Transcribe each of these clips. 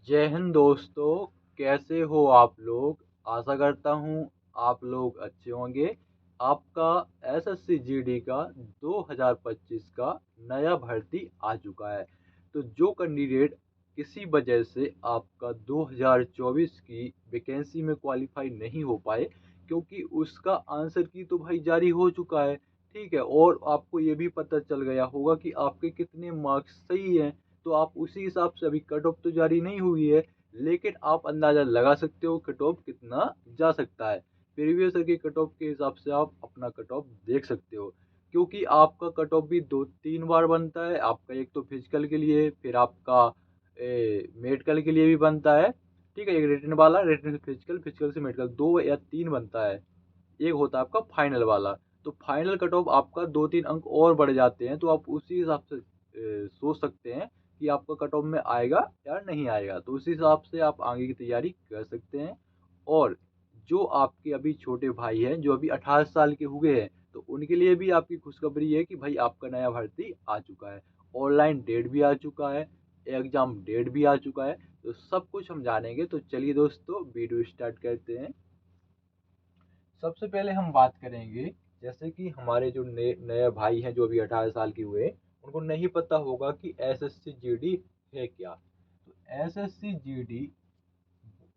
जय हिंद दोस्तों। कैसे हो आप लोग। आशा करता हूँ आप लोग अच्छे होंगे। आपका एसएससी जीडी का 2025 का नया भर्ती आ चुका है। तो जो कैंडिडेट किसी वजह से आपका 2024 की वैकेंसी में क्वालिफाई नहीं हो पाए, क्योंकि उसका आंसर की तो भाई जारी हो चुका है, ठीक है, और आपको ये भी पता चल गया होगा कि आपके कितने मार्क्स सही हैं। तो आप उसी हिसाब से, अभी कट ऑफ तो जारी नहीं हुई है, लेकिन आप अंदाजा लगा सकते हो कट ऑफ कितना जा सकता है। प्रीवियस ईयर के कट ऑफ के हिसाब से आप अपना कट ऑफ देख सकते हो, क्योंकि आपका कट ऑफ भी दो तीन बार बनता है। आपका एक तो फिजिकल के लिए, फिर आपका मेडिकल के लिए भी बनता है, ठीक है। एक रिटन वाला, रिटन से फिजिकल, फिजिकल से मेडिकल, दो या तीन बनता है। एक होता है आपका फाइनल वाला। तो फाइनल कट ऑफ आपका दो तीन अंक और बढ़ जाते हैं, तो आप उसी हिसाब से सोच सकते हैं कि आपका कट ऑफ में आएगा या नहीं आएगा। तो उसी हिसाब से आप आगे की तैयारी कर सकते हैं। और जो आपके अभी छोटे भाई हैं, जो अभी 18 साल के हुए हैं, तो उनके लिए भी आपकी खुशखबरी है कि भाई आपका नया भर्ती आ चुका है। ऑनलाइन डेट भी आ चुका है, एग्जाम डेट भी आ चुका है। तो सब कुछ हम जानेंगे। तो चलिए दोस्तों, वीडियो स्टार्ट करते हैं। सबसे पहले हम बात करेंगे, जैसे कि हमारे जो नए नए भाई हैं जो अभी 18 साल के हुए, उनको नहीं पता होगा कि एसएससी जीडी है क्या। तो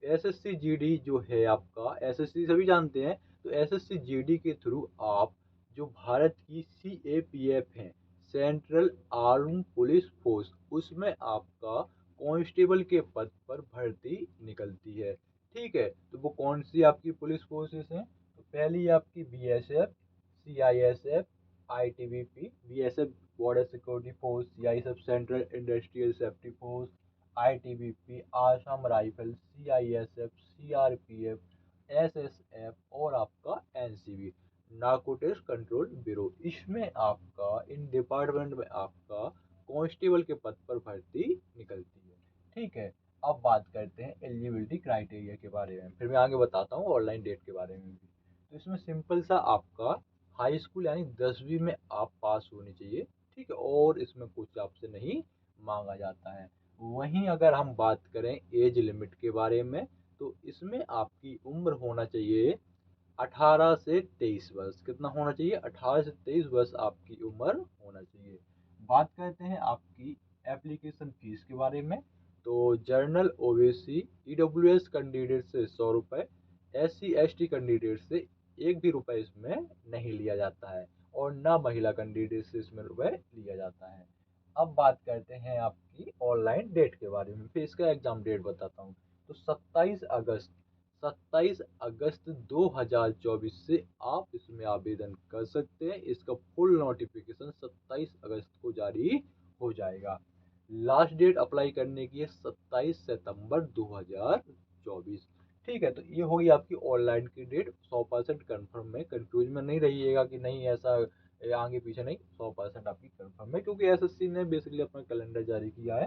एसएससी जीडी जो है आपका, एसएससी सभी जानते हैं। तो एसएससी जीडी के थ्रू आप जो भारत की सीएपीएफ है, सेंट्रल आर्म पुलिस फोर्स, उसमें आपका कांस्टेबल के पद पर भर्ती निकलती है, ठीक है। तो वो कौन सी आपकी पुलिस फोर्सेस हैं? तो पहली आपकी BSF, CISF, ITBP, BSF border security force, CISF central industrial safety force, ITBP Assam rifle, CISF, CRPF, SSF और आपका एनसीबी नार्कोटिक्स कंट्रोल ब्यूरो। इसमें आपका, इन डिपार्टमेंट में आपका कांस्टेबल के पद पर भर्ती निकलती है, ठीक है। अब बात करते हैं एलिजिबिलिटी क्राइटेरिया के बारे में, फिर मैं आगे बताता हूँ ऑनलाइन डेट के बारे में भी। तो इसमें सिंपल सा आपका हाई स्कूल यानी 10वीं में आप पास होनी चाहिए, ठीक है, और इसमें कुछ आपसे नहीं मांगा जाता है। वहीं अगर हम बात करें एज लिमिट के बारे में, तो इसमें आपकी उम्र होना चाहिए 18 से 23 वर्ष। कितना होना चाहिए? 18 से 23 वर्ष आपकी उम्र होना चाहिए। बात करते हैं आपकी एप्लीकेशन फीस के बारे में। तो जर्नल ओबीसी ईडब्ल्यूएस कैंडिडेट से 100 रुपये, SC ST कैंडिडेट से एक भी रुपये इसमें नहीं लिया जाता है, और ना महिला कैंडिडेट से इसमें रुपये लिया जाता है। अब बात करते हैं आपकी ऑनलाइन डेट के बारे में, फिर इसका एग्जाम डेट बताता हूँ। तो 27 अगस्त 2024 से आप इसमें आवेदन कर सकते हैं। इसका फुल नोटिफिकेशन 27 अगस्त को जारी हो जाएगा। लास्ट डेट अप्लाई करने की है 27 सितंबर 2024, ठीक है। तो ये होगी आपकी ऑनलाइन की डेट। 100% कन्फर्म है, कंफ्यूज में नहीं रहिएगा कि नहीं ऐसा आगे पीछे नहीं, 100% आपकी कन्फर्म है, क्योंकि एसएससी ने बेसिकली अपना कैलेंडर जारी किया है,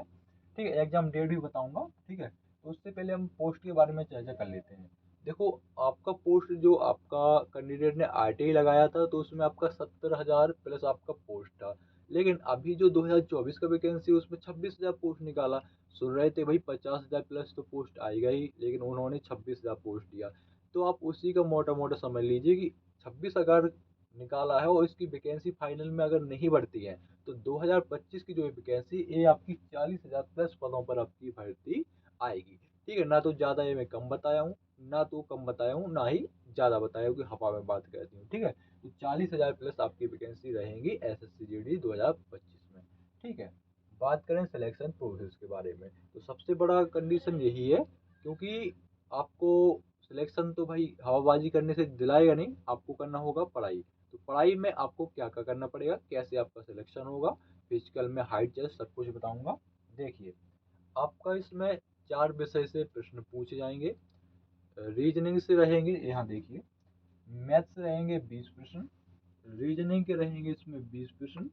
ठीक है। एग्जाम डेट भी बताऊंगा, ठीक है। तो उससे पहले हम पोस्ट के बारे में चर्चा कर लेते हैं। देखो, आपका पोस्ट जो आपका कैंडिडेट ने आरटीआई लगाया था, तो उसमें आपका 70,000 प्लस आपका पोस्ट था। लेकिन अभी जो 2024 का वैकेंसी उसमें 26,000 पोस्ट निकाला। सुन रहे थे भाई 50,000 प्लस तो पोस्ट आएगा ही, लेकिन उन्होंने 26,000 पोस्ट दिया। तो आप उसी का मोटा मोटा समझ लीजिए कि 26,000 निकाला है, और इसकी वैकेंसी फाइनल में अगर नहीं बढ़ती है, तो 2025 की जो वैकेंसी, ये आपकी 40,000 प्लस पदों पर आपकी भर्ती आएगी, ठीक है। ना तो ज़्यादा ये मैं कम बताया हूँ, ना तो कम बताया हूँ, ना ही ज़्यादा बताया हूँ कि हवा में बात करती हूँ, ठीक है। तो 40,000 प्लस आपकी वैकेंसी रहेंगी एसएससी जीडी 2025 में, ठीक है। बात करें सिलेक्शन प्रोसेस के बारे में, तो सबसे बड़ा कंडीशन यही है, क्योंकि आपको सिलेक्शन तो भाई हवाबाजी करने से दिलाएगा नहीं, आपको करना होगा पढ़ाई। तो पढ़ाई में आपको क्या क्या करना पड़ेगा, कैसे आपका सिलेक्शन होगा, फिजिकल में हाइट टेस्ट सब कुछ बताऊंगा। देखिए, आपका इसमें 4 विषय से प्रश्न पूछे जाएंगे। रीजनिंग से रहेंगे, यहाँ देखिए, मैथ्स रहेंगे 20 प्रश्न, रीजनिंग के रहेंगे इसमें 20 प्रश्न,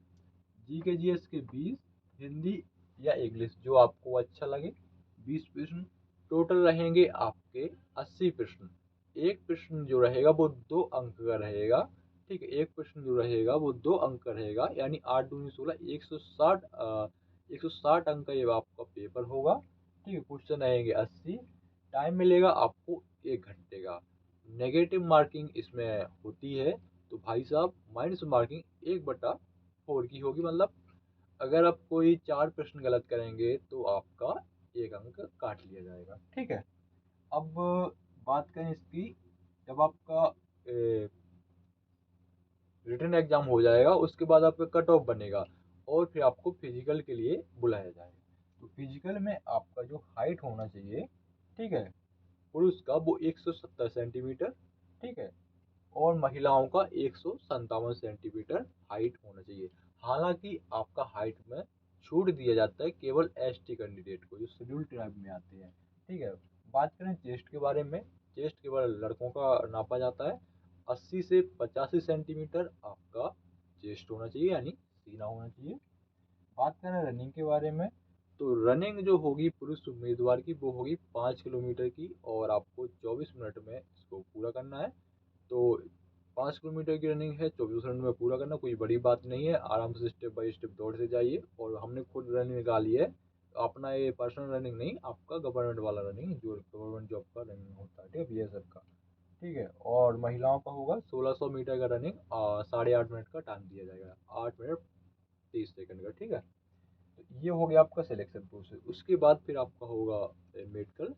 जीके जीएस के 20, हिंदी या इंग्लिश जो आपको अच्छा लगे 20 प्रश्न। टोटल रहेंगे आपके 80 प्रश्न। एक प्रश्न जो रहेगा वो 2 अंक का रहेगा, ठीक है। एक प्रश्न जो रहेगा वो 2 अंक का रहेगा, यानी 8 दूनी 16, 160 160 अंक का ये आपका पेपर होगा, ठीक है, क्वेश्चन आएंगे 80, टाइम मिलेगा आपको 1 घंटे का। नेगेटिव मार्किंग इसमें होती है, तो भाई साहब माइनस मार्किंग 1/4 की होगी, मतलब अगर आप कोई 4 प्रश्न गलत करेंगे तो आपका 1 अंक काट लिया जाएगा। ठीक है, अब बात करें इसकी, जब आपका रिटन एग्जाम हो जाएगा उसके बाद आपका कट ऑफ बनेगा और फिर आपको फिजिकल के लिए बुलाया जाएगा। तो फिजिकल में आपका जो हाइट होना चाहिए, ठीक है, पुरुष का वो 170 सेंटीमीटर, ठीक है, और महिलाओं का 157 सेंटीमीटर हाइट होना चाहिए। हालांकि आपका हाइट में छूट दिया जाता है केवल एसटी कैंडिडेट को, जो शेड्यूल ट्राइब में आते हैं। ठीक है, बात करें चेस्ट के बारे में, चेस्ट केवल लड़कों का नापा जाता है। 80 से 85 सेंटीमीटर आपका चेस्ट होना चाहिए, यानी सीना होना चाहिए। बात करें रनिंग के बारे में, तो रनिंग जो होगी पुरुष उम्मीदवार की वो होगी 5 किलोमीटर की, और आपको 24 मिनट में इसको पूरा करना है। तो 5 किलोमीटर की रनिंग है, 24 मिनट में पूरा करना कोई बड़ी बात नहीं है, आराम से स्टेप बाय स्टेप दौड़ते जाइए। और हमने खुद रनिंग निकाली है, अपना ये पर्सनल रनिंग नहीं, आपका गवर्नमेंट वाला रनिंग, जो गवर्नमेंट जॉब का रनिंग होता है, ठीक है, बीएसएफ का। ठीक है, और महिलाओं का होगा 1600 मीटर का रनिंग, 8.5 मिनट का टाइम दिया जाएगा, 8 मिनट 30 सेकंड का। ठीक है, तो ये हो गया आपका सिलेक्शन प्रोसेस। उसके बाद फिर आपका होगा मेडिकल,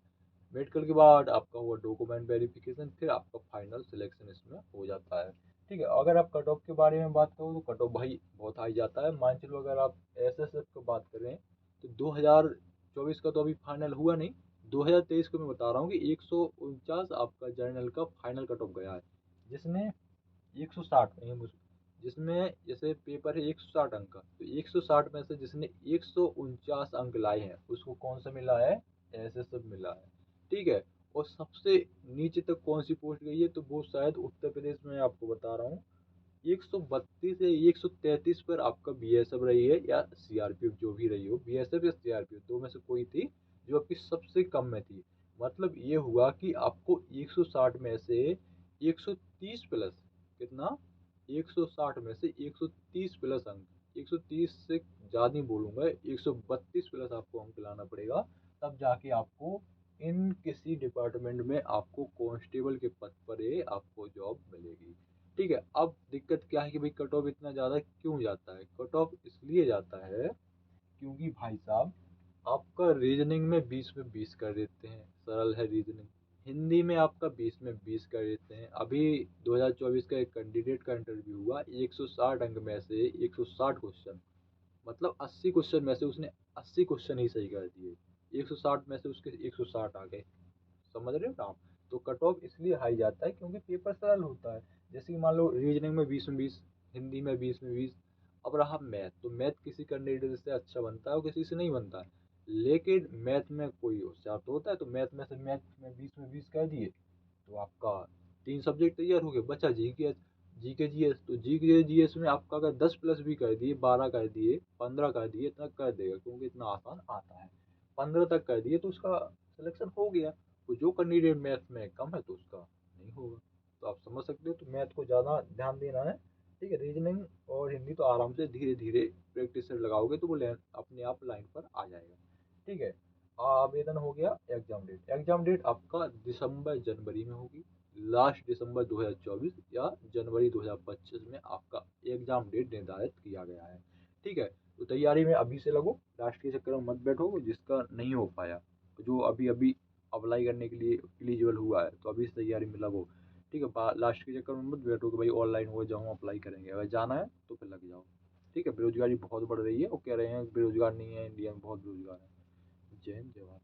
मेडिकल के बाद आपका होगा डॉक्यूमेंट वेरिफिकेशन, फिर आपका फाइनल सिलेक्शन इसमें हो जाता है। ठीक है, अगर आप कट ऑफ के बारे में बात करो तो कट ऑफ भाई बहुत हाई जाता है। मान चलो अगर आप एसएसएफ की बात करें तो 2024 का तो अभी फाइनल हुआ नहीं, 2023 को मैं बता रहा हूँ कि 149 आपका जर्नल का फाइनल कट ऑफ गया है, जिसने 160 में, जिसमें जैसे पेपर है 160 अंक का, तो 160 में से जिसने 149 अंक लाए हैं उसको कौन सा मिला है, एसएसएफ मिला है। ठीक है, और सबसे नीचे तक कौन सी पोस्ट गई है, तो वो शायद उत्तर प्रदेश में, आपको बता रहा हूँ, 132 से 133 पर आपका बीएसएफ रही है, या सीआरपीएफ, जो भी रही हो, बीएसएफ या सीआरपीएफ दो में से कोई थी, जो आपकी सबसे कम में थी। मतलब ये हुआ कि आपको 160 में से 130 प्लस, कितना, 160 में से 130 प्लस अंक, 130 से ज़्यादा नहीं बोलूँगा, 132 प्लस आपको अंक लाना पड़ेगा, तब जाके आपको इन किसी डिपार्टमेंट में आपको कांस्टेबल के पद पर ये आपको जॉब मिलेगी। ठीक है, अब दिक्कत क्या है कि भाई कट ऑफ इतना ज़्यादा क्यों जाता है, कट ऑफ इसलिए जाता है क्योंकि भाई साहब आपका रीजनिंग में 20 में 20 कर देते हैं, सरल है रीजनिंग। हिंदी में आपका 20 में 20 कर देते हैं। अभी 2024 का एक कैंडिडेट का इंटरव्यू हुआ, 160 अंक में से 160 क्वेश्चन, मतलब 80 क्वेश्चन में से उसने 80 क्वेश्चन ही सही कर दिए, 160 में से उसके 160 आ गए। समझ रहे हो ना आप? तो कट ऑफ इसलिए हाई जाता है क्योंकि पेपर सरल होता है। जैसे कि मान लो रीजनिंग में 20 में 20, हिंदी में 20 में 20। अब रहा मैथ, तो मैथ किसी कैंडिडेट से अच्छा बनता है और किसी से नहीं बनता है, लेकिन मैथ में कोई होशियार तो होता है, तो मैथ में 20 में 20 कर दिए, तो आपका 3 सब्जेक्ट तैयार हो गए। बचा जीके, जीके जीएस, तो जीके जीएस में आपका अगर 10 प्लस भी कर दिए, 12 कर दिए, 15 कर दिए, इतना कर देगा क्योंकि इतना आसान आता है। 15 तक कर दिए तो उसका सिलेक्शन हो गया। तो जो कैंडिडेट मैथ में कम है तो उसका नहीं होगा। तो आप समझ सकते हो, तो मैथ को ज़्यादा ध्यान देना है। ठीक है, रीजनिंग और हिंदी तो आराम से धीरे धीरे प्रैक्टिस से लगाओगे तो वो अपने आप लाइन पर आ जाएगा। ठीक है, आवेदन हो गया। एग्जाम डेट आपका दिसंबर जनवरी में होगी, लास्ट दिसंबर 2024 या जनवरी 2025 में आपका एग्जाम डेट निर्धारित किया गया है। ठीक है, तो तैयारी में अभी से लगो, लास्ट के चक्कर में मत बैठो, जिसका नहीं हो पाया, जो अभी अभी अप्लाई करने के लिए एलिजिबल हुआ है, तो अभी इस तैयारी में लगो। ठीक है, लास्ट के चक्कर में मत बैठो कि भाई ऑनलाइन हो जाऊँ अप्लाई करेंगे, अगर जाना है तो फिर लग जाओ। ठीक है, बेरोजगारी बहुत बढ़ रही है, वो कह रहे हैं बेरोजगार नहीं है, इंडिया में बहुत बेरोजगार है। जय हिंद, जय भारत।